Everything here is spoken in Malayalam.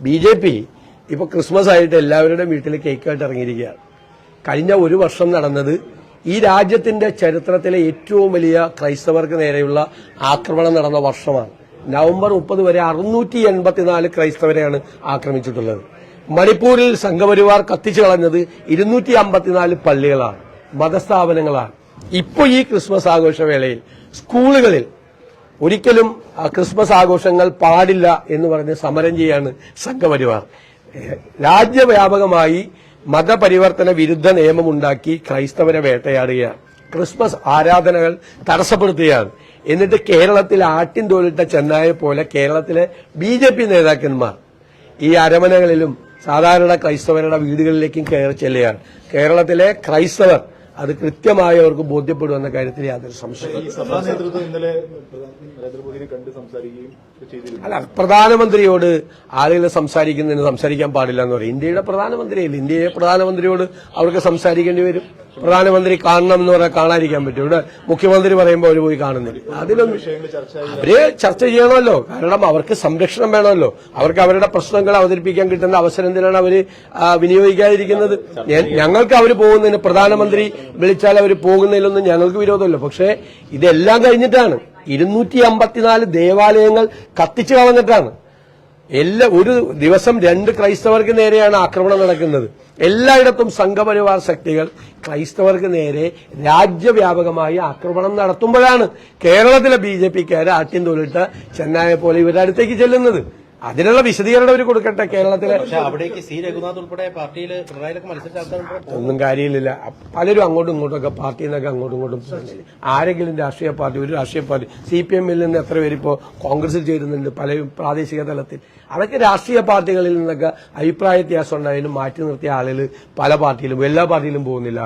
BJP ഇപ്പൊ ക്രിസ്മസ് ആയിട്ട് എല്ലാവരുടെയും വീട്ടിൽ കേക്കായിട്ട് ഇറങ്ങിയിരിക്കുകയാണ്. കഴിഞ്ഞ ഒരു വർഷം നടന്നത് ഈ രാജ്യത്തിന്റെ ചരിത്രത്തിലെ ഏറ്റവും വലിയ ക്രൈസ്തവർക്ക് നേരെയുള്ള ആക്രമണം നടന്ന വർഷമാണ്. നവംബർ 30 വരെ 684 ക്രൈസ്തവരെയാണ് ആക്രമിച്ചിട്ടുള്ളത്. മണിപ്പൂരിൽ സംഘപരിവാർ കത്തിച്ചു കളഞ്ഞത് 254 പള്ളികളാണ്, മതസ്ഥാപനങ്ങളാണ്. ഇപ്പോൾ ഈ ക്രിസ്മസ് ആഘോഷവേളയിൽ സ്കൂളുകളിൽ ഒരിക്കലും ക്രിസ്മസ് ആഘോഷങ്ങൾ പാടില്ല എന്ന് പറഞ്ഞ് സമരം ചെയ്യാണ് സംഘപരിവാർ. രാജ്യവ്യാപകമായി മതപരിവർത്തന വിരുദ്ധ നിയമമുണ്ടാക്കി ക്രൈസ്തവരെ വേട്ടയാടുകയാണ്, ക്രിസ്മസ് ആരാധനകൾ തടസ്സപ്പെടുത്തുകയാണ്. എന്നിട്ട് കേരളത്തിൽ ആട്ടിൻ തോലിട്ട ചെന്നായെ പോലെ കേരളത്തിലെ BJP നേതാക്കന്മാർ ഈ അരമനകളിലും സാധാരണ ക്രൈസ്തവരുടെ വീടുകളിലേക്കും കയറി ചെല്ലുകയാണ്. കേരളത്തിലെ ക്രൈസ്തവർ അത് കൃത്യമായി അവർക്ക് ബോധ്യപ്പെടുമെന്ന കാര്യത്തിൽ യാതൊരു സംശയവും. അല്ല, പ്രധാനമന്ത്രിയോട് ആളുകൾ സംസാരിക്കാൻ പാടില്ല എന്ന് പറയും. ഇന്ത്യയുടെ പ്രധാനമന്ത്രിയല്ല, ഇന്ത്യയിലെ പ്രധാനമന്ത്രിയോട് അവർക്ക് സംസാരിക്കേണ്ടി വരും. പ്രധാനമന്ത്രി കാണണം എന്ന് പറഞ്ഞാൽ കാണാതിരിക്കാൻ പറ്റും. ഇവിടെ മുഖ്യമന്ത്രി പറയുമ്പോൾ അവർ പോയി കാണുന്നില്ല. അതിലൊന്നും അവര് ചർച്ച ചെയ്യണമല്ലോ, കാരണം അവർക്ക് സംരക്ഷണം വേണമല്ലോ. അവർക്ക് അവരുടെ പ്രശ്നങ്ങൾ അവതരിപ്പിക്കാൻ കിട്ടുന്ന അവസരം എന്തിനാണ് അവര് വിനിയോഗിക്കാതിരിക്കുന്നത്? ഞങ്ങൾക്ക് അവർ പോകുന്നതിന്, പ്രധാനമന്ത്രി വിളിച്ചാൽ അവർ പോകുന്നതിലൊന്നും ഞങ്ങൾക്ക് വിരോധമല്ല. പക്ഷേ ഇതെല്ലാം കഴിഞ്ഞിട്ടാണ് 254 ദേവാലയങ്ങൾ കത്തിച്ചു കളഞ്ഞിട്ടാണ്. ഒരു ദിവസം 2 ക്രൈസ്തവർക്ക് നേരെയാണ് ആക്രമണം നടക്കുന്നത്. എല്ലായിടത്തും സംഘപരിവാർ ശക്തികൾ ക്രൈസ്തവർക്ക് നേരെ രാജ്യവ്യാപകമായി ആക്രമണം നടത്തുമ്പോഴാണ് കേരളത്തിലെ BJPക്കാര് ആട്ടിൻ തോലിട്ട ചെന്നായെ പോലെ ഇവരുടെ അടുത്തേക്ക് ചെല്ലുന്നത്. അതിനുള്ള വിശദീകരണം അവർ കൊടുക്കട്ടെ. കേരളത്തിലെ ഒന്നും കാര്യമില്ല. പലരും അങ്ങോട്ടും ഇങ്ങോട്ടൊക്കെ പാർട്ടിയിൽ നിന്നൊക്കെ അങ്ങോട്ടും ഇങ്ങോട്ടും പോകുന്നില്ല. ആരെങ്കിലും രാഷ്ട്രീയ പാർട്ടി, ഒരു രാഷ്ട്രീയ പാർട്ടി CPM-ൽ നിന്ന് എത്ര പേരിപ്പോ കോൺഗ്രസിൽ ചേരുന്നുണ്ട്, പലരും പ്രാദേശിക തലത്തിൽ. അതൊക്കെ രാഷ്ട്രീയ പാർട്ടികളിൽ നിന്നൊക്കെ അഭിപ്രായ വ്യത്യാസം ഉണ്ടായാലും മാറ്റി നിർത്തിയ ആളുകൾ പല പാർട്ടിയിലും, എല്ലാ പാർട്ടിയിലും പോകുന്നില്ല.